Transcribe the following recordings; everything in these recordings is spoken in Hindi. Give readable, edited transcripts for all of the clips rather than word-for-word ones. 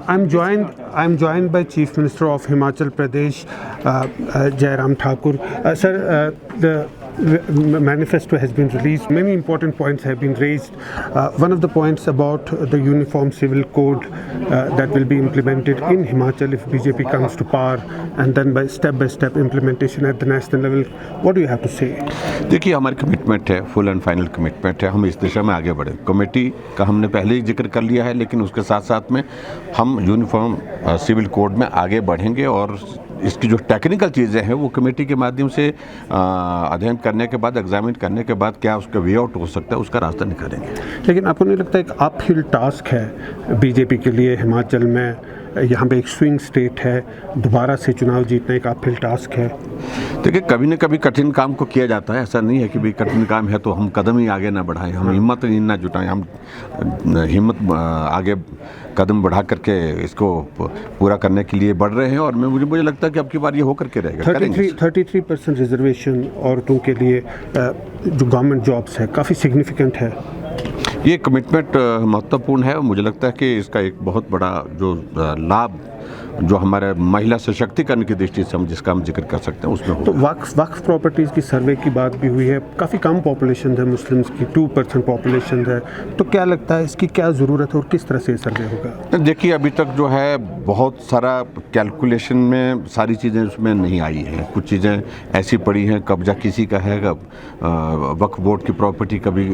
I'm joined by Chief Minister of Himachal Pradesh, Jairam Thakur. Sir, the manifesto has been released. Many important points have been raised. One of the points about the Uniform Civil Code that will be implemented in Himachal if BJP comes to power, and then by step implementation at the national level. What do you have to say? देखिए, हमारी कमिटमेंट है, फुल एंड फाइनल कमिटमेंट है, हम इस दिशा में आगे बढ़े। कमेटी का हमने पहले ही जिक्र कर लिया है, लेकिन उसके साथ साथ में हम यूनिफॉर्म सिविल कोड में आगे बढ़ेंगे और इसकी जो टेक्निकल चीज़ें हैं वो कमेटी के माध्यम से अध्ययन करने के बाद, एग्जामिन करने के बाद क्या उसका वे आउट हो सकता है, उसका रास्ता निकालेंगे। लेकिन आपको नहीं लगता एक अपहिल टास्क है बीजेपी के लिए हिमाचल में? यहाँ पे एक स्विंग स्टेट है, दोबारा से चुनाव जीतना एक अपहिल टास्क है। देखिए, कभी न कभी कठिन काम को किया जाता है। ऐसा नहीं है कि भाई कठिन काम है तो हम कदम ही आगे ना बढ़ाएं, हम हिम्मत ही ना जुटाएं, हम हिम्मत आगे कदम बढ़ा करके इसको पूरा करने के लिए बढ़ रहे हैं और मुझे लगता है कि अब की बार ये होकर के रहेगा। 33% रिजर्वेशन औरतों के लिए जो गवर्नमेंट जॉब्स है काफ़ी सिग्निफिकेंट है। ये कमिटमेंट महत्वपूर्ण है और मुझे लगता है कि इसका एक बहुत बड़ा जो लाभ जो हमारे महिला सशक्तिकरण की दृष्टि से जिसका हम जिक्र कर सकते हैं उसमें तो वक्फ प्रॉपर्टीज़ की सर्वे की बात भी हुई है। काफ़ी कम पॉपुलेशन है मुस्लिम्स की, 2% पॉपुलेशन है, तो क्या लगता है इसकी क्या ज़रूरत है और किस तरह से सर्वे होगा? देखिए, अभी तक जो है बहुत सारा कैलकुलेशन में सारी चीज़ें उसमें नहीं आई हैं। कुछ चीज़ें ऐसी पड़ी हैं, कब्जा किसी का है, वक्फ बोर्ड की प्रॉपर्टी कभी,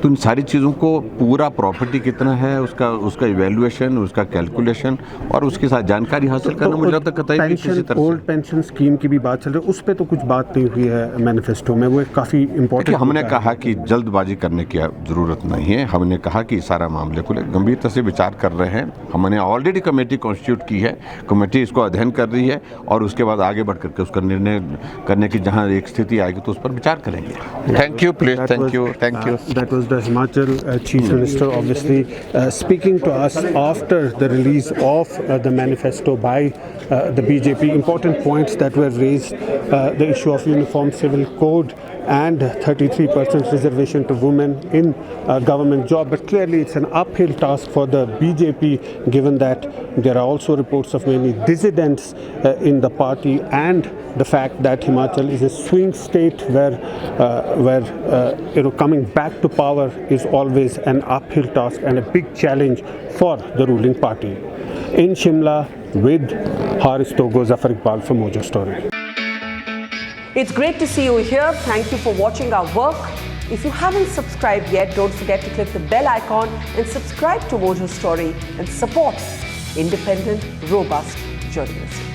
तो इन सारी चीज़ों को पूरा प्रॉपर्टी कितना है उसका इवैल्यूएशन, उसका कैलकुलेशन और उसके साथ जानकारी हासिल करना मुझे लगता है। ओल्ड पेंशन स्कीम की भी बात चल रही है, उस पर तो कुछ बात नहीं हुई है मैनिफेस्टो में, वो एक काफ़ी इंपॉर्टेंट। हमने कहा कि जल्दबाजी करने की ज़रूरत नहीं है। हमने कहा कि सारा मामले को गंभीरता से विचार कर रहे हैं। हमने ऑलरेडी कमेटी कॉन्स्टिट्यूट की है, कमेटी इसको अध्ययन कर रही है और उसके बाद आगे बढ़ करके उसका निर्णय करने की जहाँ एक स्थिति आएगी तो उस पर विचार करेंगे। Thank you, please, thank you. That was the Himachal Chief Minister, obviously speaking to us after the release of the manifesto by the BJP. Important points that were raised, the issue of Uniform Civil Code and 33% reservation to women in government job. But clearly it's an uphill task for the BJP, given that there are also reports of many dissidents in the party and the fact that Himachal is a swing state where coming back to power is always an uphill task and a big challenge for the ruling party. In Shimla with Haris Togo, Zafar Iqbal for Mojo Story. It's great to see you here. Thank you for watching our work. If you haven't subscribed yet, don't forget to click the bell icon and subscribe to Mojo Story and support independent, robust journalism.